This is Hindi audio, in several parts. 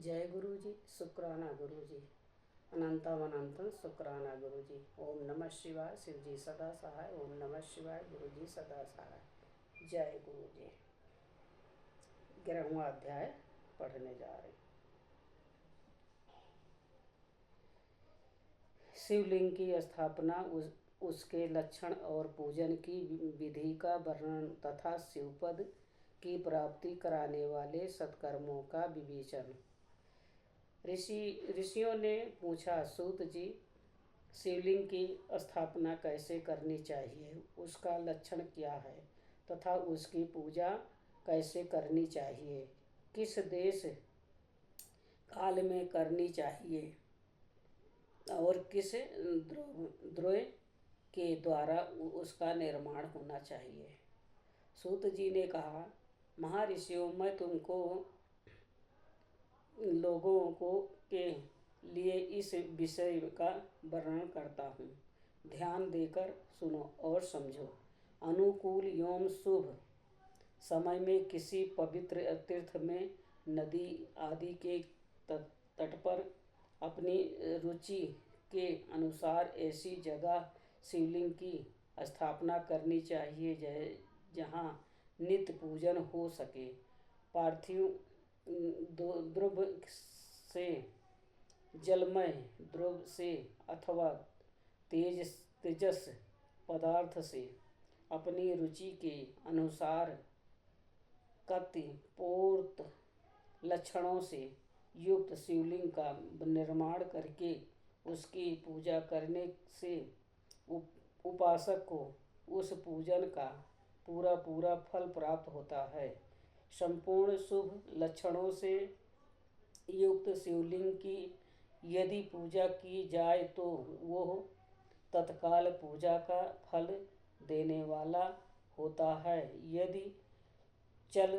जय गुरु जी। शुक्राना गुरु जी। अनंतम अनंतम शुक्राना गुरु जी। ओम नमः शिवाय। शिव जी सदा सहाय। ओम नमः शिवाय। गुरु जी सदा सहाय। जय गुरु जी। 11वां अध्याय पढ़ने जा रहे हैं। शिवलिंग की स्थापना, उसके लक्षण और पूजन की विधि का वर्णन तथा शिवपद की प्राप्ति कराने वाले सत्कर्मों का विवेचन। ऋषियों ने पूछा, सूत जी, शिवलिंग की स्थापना कैसे करनी चाहिए, उसका लक्षण क्या है तथा उसकी पूजा कैसे करनी चाहिए, किस देश काल में करनी चाहिए और किस द्रोह के द्वारा उसका निर्माण होना चाहिए। सूत जी ने कहा, महर्षियों, मैं तुमको लोगों को के लिए इस विषय का वर्णन करता हूँ। ध्यान देकर सुनो और समझो। अनुकूल एवं शुभ समय में किसी पवित्र तीर्थ में, नदी आदि के तट पर अपनी रुचि के अनुसार ऐसी जगह शिवलिंग की स्थापना करनी चाहिए जहाँ नित्य पूजन हो सके। पार्थिव द्रव्य से, जलमय द्रव्य से अथवा तेजस पदार्थ से अपनी रुचि के अनुसार कतिपूर्त लक्षणों से युक्त शिवलिंग का निर्माण करके उसकी पूजा करने से उपासक को उस पूजन का पूरा फल प्राप्त होता है। संपूर्ण शुभ लक्षणों से युक्त शिवलिंग की यदि पूजा की जाए तो वह तत्काल पूजा का फल देने वाला होता है। यदि चल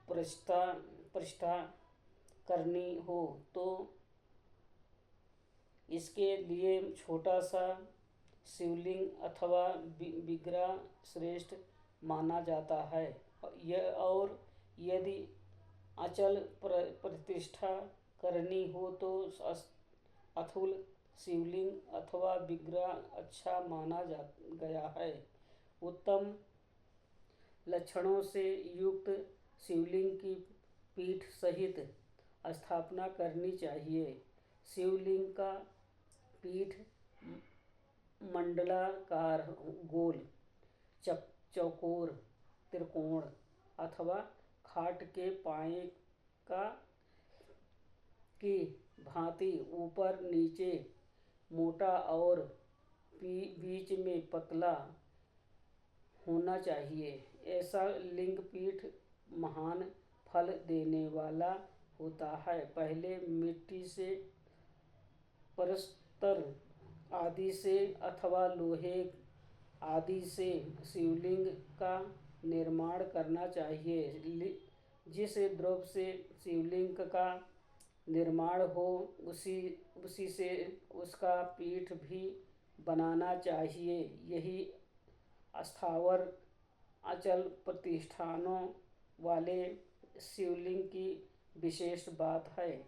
प्रतिष्ठा करनी हो तो इसके लिए छोटा सा शिवलिंग अथवा विग्रह श्रेष्ठ माना जाता है। और यदि अचल प्रतिष्ठा करनी हो तो अथुल शिवलिंग अथवा विग्रह अच्छा माना गया है। उत्तम लक्षणों से युक्त शिवलिंग की पीठ सहित स्थापना करनी चाहिए। शिवलिंग का पीठ मंडलाकार, गोल, चौकोर, त्रिकोण अथवा खाट के पाए का की भांति ऊपर नीचे मोटा और बीच में पतला होना चाहिए। ऐसा लिंग पीठ महान फल देने वाला होता है। पहले मिट्टी से, पलस्तर आदि से अथवा लोहे आदि से शिवलिंग का निर्माण करना चाहिए। जिस द्रव्य से शिवलिंग का निर्माण हो उसी से उसका पीठ भी बनाना चाहिए। यही स्थावर अचल प्रतिष्ठानों वाले शिवलिंग की विशेष बात है।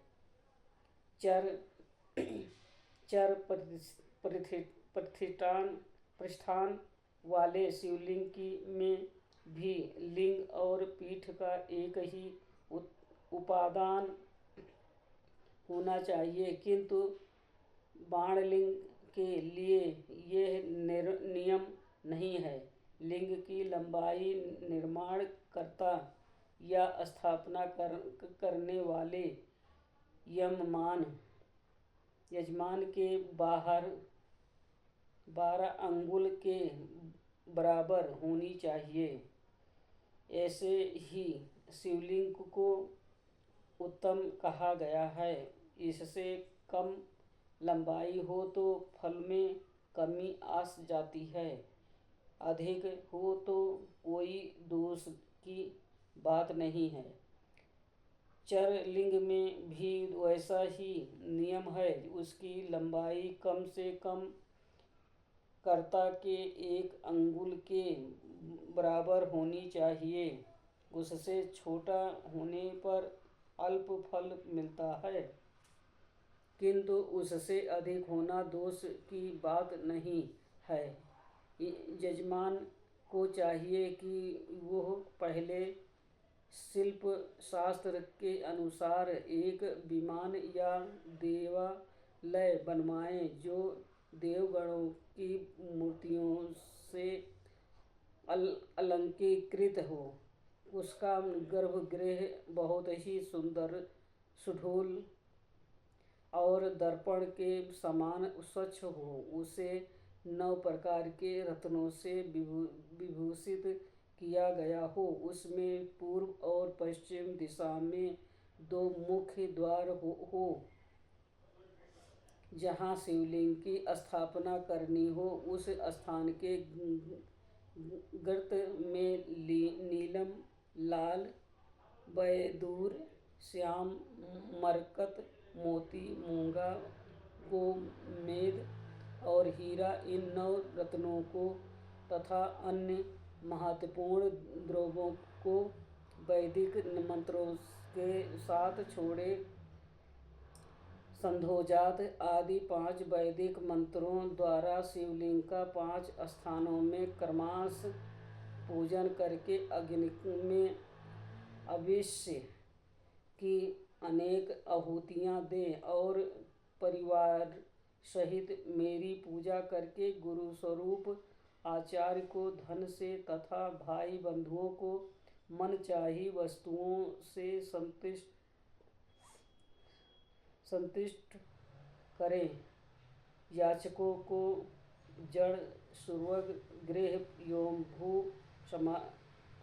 चर प्रतिष्ठान वाले शिवलिंग में भी लिंग और पीठ का एक ही उपादान होना चाहिए, किंतु बाणलिंग के लिए यह नियम नहीं है। लिंग की लंबाई निर्माणकर्ता या स्थापना करने वाले यजमान के 12 अंगुल के बराबर होनी चाहिए। ऐसे ही शिवलिंग को उत्तम कहा गया है। इससे कम लंबाई हो तो फल में कमी आ जाती है, अधिक हो तो कोई दोष की बात नहीं है। चर लिंग में भी वैसा ही नियम है। उसकी लंबाई कम से कम कर्ता के 1 अंगुल के बराबर होनी चाहिए। उससे छोटा होने पर अल्प फल मिलता है, किंतु उससे अधिक होना दोष की बात नहीं है। यजमान को चाहिए कि वह पहले शिल्प शास्त्र के अनुसार एक विमान या देवालय बनवाएं जो देवगणों की मूर्तियों से अलंकृत हो। उसका गर्भगृह बहुत ही सुंदर, सुडौल और दर्पण के समान स्वच्छ हो। उसे 9 प्रकार के रत्नों से विभूषित किया गया हो। उसमें पूर्व और पश्चिम दिशा में 2 मुख्य द्वार हो। जहाँ शिवलिंग की स्थापना करनी हो उस स्थान के गर्त में नीलम, लाल, बैदूर, श्याम, मरकत, मोती, मूंगा, गोमेद और हीरा, इन 9 रत्नों को तथा अन्य महत्वपूर्ण द्रव्यों को वैदिक मंत्रों के साथ छोड़े संध्योजात आदि 5 वैदिक मंत्रों द्वारा शिवलिंग का 5 स्थानों में क्रमश पूजन करके अग्नि में अवश्य की अनेक आहुतियाँ दें और परिवार सहित मेरी पूजा करके गुरु स्वरूप आचार्य को धन से तथा भाई बंधुओं को मनचाही वस्तुओं से संतुष्ट करें। याचकों को जड़ स्वर्ग, गृह एवं भू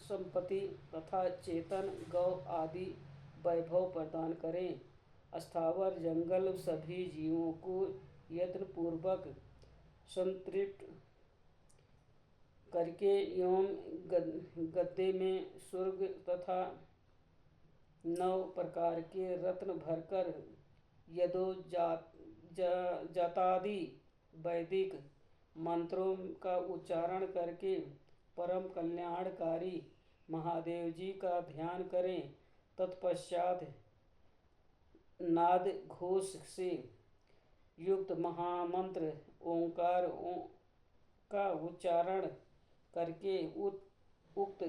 संपत्ति तथा चेतन गौ आदि वैभव प्रदान करें। स्थावर जंगल सभी जीवों को यत्नपूर्वक संतृप्त करके एवं गद्दे में स्वर्ग तथा 9 प्रकार के रत्न भरकर यदोजातादि वैदिक मंत्रों का उच्चारण करके परम कल्याणकारी महादेव जी का ध्यान करें। तत्पश्चात नाद घोष से युक्त महामंत्र ओंकार का उच्चारण करके उक्त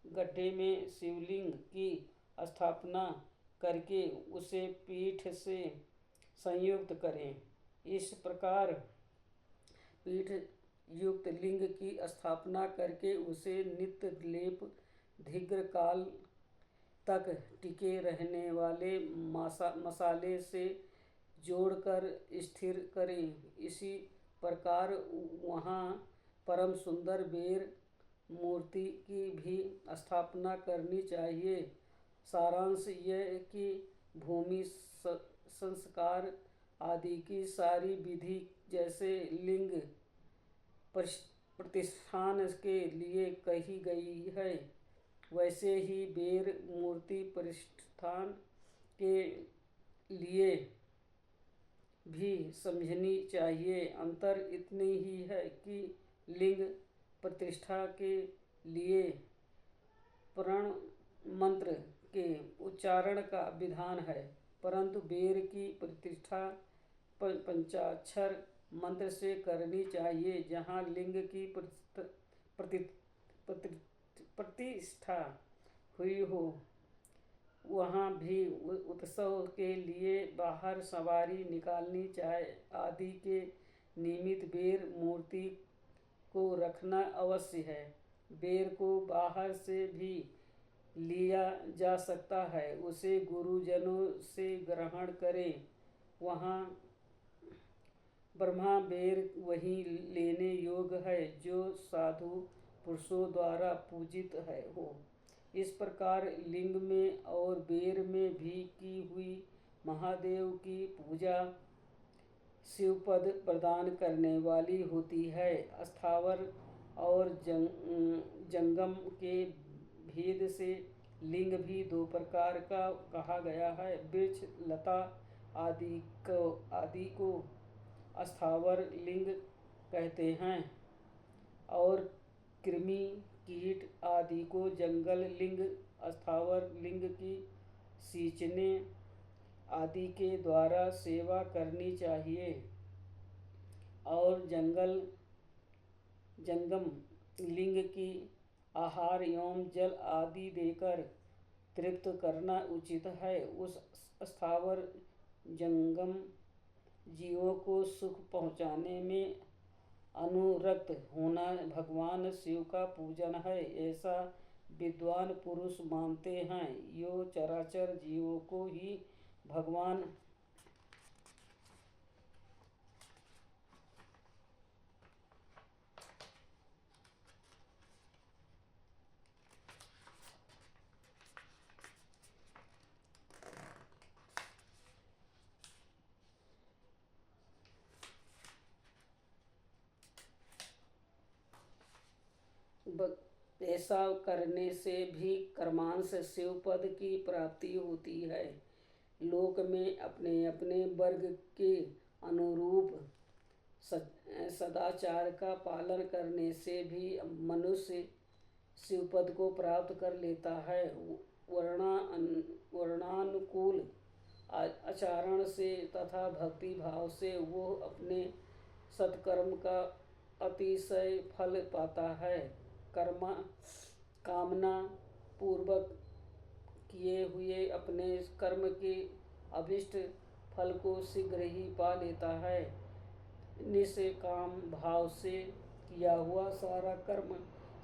गड्ढे में शिवलिंग की स्थापना करके उसे पीठ से संयुक्त करें। इस प्रकार पीठ युक्त लिंग की स्थापना करके उसे नित्य लेप दीर्घ काल तक टिके रहने वाले मसाले से जोड़कर स्थिर करें। इसी प्रकार वहाँ परम सुंदर बेर मूर्ति की भी स्थापना करनी चाहिए। सारांश यह कि भूमि संस्कार आदि की सारी विधि जैसे लिंग प्रतिष्ठान के लिए कही गई है, वैसे ही बेर मूर्ति प्रतिष्ठान के लिए भी समझनी चाहिए। अंतर इतनी ही है कि लिंग प्रतिष्ठा के लिए प्रण मंत्र के उच्चारण का विधान है, परंतु बेर की प्रतिष्ठा पंचाक्षर मंत्र से करनी चाहिए। जहाँ लिंग की प्रतिष्ठा हुई हो वहाँ भी उत्सव के लिए बाहर सवारी निकालनी आदि के निमित्त बेर मूर्ति को रखना अवश्य है। बेर को बाहर से भी लिया जा सकता है, उसे गुरुजनों से ग्रहण करें। वहाँ ब्रह्मा बेर वही लेने योग्य है जो साधु पुरुषों द्वारा पूजित हो। इस प्रकार लिंग में और बेर में भी की हुई महादेव की पूजा शिवपद प्रदान करने वाली होती है। स्थावर और जंगम के भेद से लिंग भी 2 प्रकार का कहा गया है। वृक्ष लता आदि को स्थावर लिंग कहते हैं और कृमि कीट आदि को जंगल लिंग। स्थावर लिंग की सींचने आदि के द्वारा सेवा करनी चाहिए और जंगम लिंग की आहार एवं जल आदि देकर तृप्त करना उचित है। उस स्थावर जंगम जीवों को सुख पहुँचाने में अनुरक्त होना भगवान शिव का पूजन है, ऐसा विद्वान पुरुष मानते हैं। यो चराचर जीवों को ही भगवान ऐसा करने से भी कर्मांश शिवपद की प्राप्ति होती है। लोक में अपने अपने वर्ग के अनुरूप सदाचार का पालन करने से भी मनुष्य शिवपद को प्राप्त कर लेता है। वर्णानुकूल आचरण से तथा भक्ति भाव से वो अपने सत्कर्म का अतिशय फल पाता है। कामना पूर्वक किए हुए अपने कर्म के अभिष्ट फल को शीघ्र ही पा लेता है। निष्काम भाव से किया हुआ सारा कर्म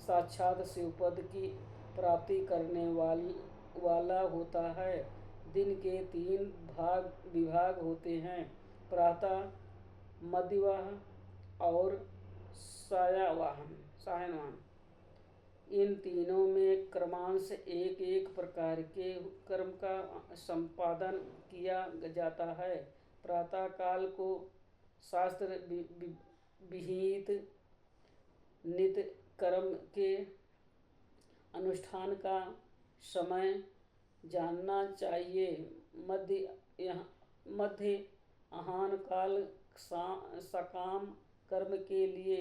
साक्षात शिवपद की प्राप्ति करने वाला होता है। दिन के 3 विभाग होते हैं, प्रातः, मध्यवाह और सायंवाह। इन तीनों में क्रमश एक एक प्रकार के कर्म का संपादन किया जाता है। प्रातः काल को शास्त्र विहित नित्य कर्म के अनुष्ठान का समय जानना चाहिए। मध्य आह्न काल सकाम कर्म के लिए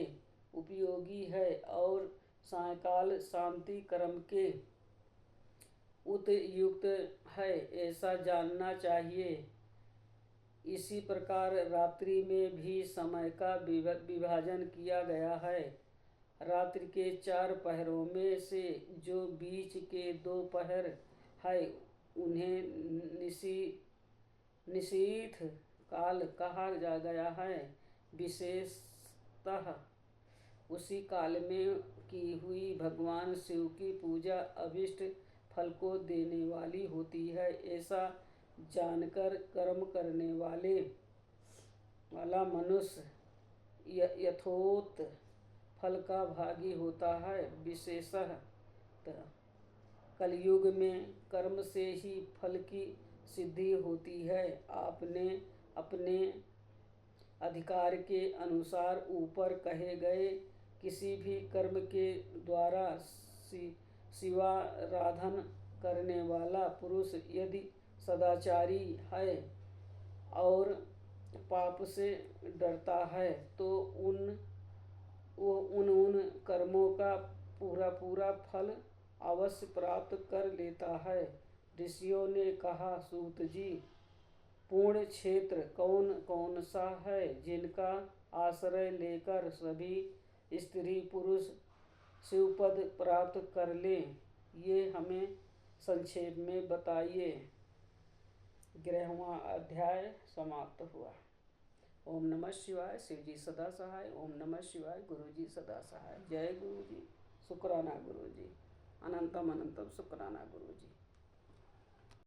उपयोगी है और सायंकाल शांति कर्म के उपयुक्त है, ऐसा जानना चाहिए। इसी प्रकार रात्रि में भी समय का विभाजन किया गया है। रात्रि के 4 पहरों में से जो बीच के 2 पहर है उन्हें निशीथ काल कहा गया है। विशेषतः उसी काल में की हुई भगवान शिव की पूजा अभीष्ट फल को देने वाली होती है। ऐसा जानकर कर्म करने वाला मनुष्य यथोक्त फल का भागी होता है। विशेषतः कलयुग में कर्म से ही फल की सिद्धि होती है। आपने अपने अधिकार के अनुसार ऊपर कहे गए किसी भी कर्म के द्वारा शिवाराधन करने वाला पुरुष यदि सदाचारी है और पाप से डरता है तो उन कर्मों का पूरा फल अवश्य प्राप्त कर लेता है। ऋषियों ने कहा, सूत जी, पुण्य क्षेत्र कौन कौन सा है जिनका आश्रय लेकर सभी स्त्री पुरुष शिवपद प्राप्त कर लें, ये हमें संक्षेप में बताइए। 11वां अध्याय समाप्त हुआ। ओम नमः शिवाय। शिव जी सदा सहाय। ओम नमः शिवाय। गुरु जी सदा सहाय। जय गुरु जी। शुक्राना गुरु जी। अनंतम अनंतम शुक्राना गुरु जी।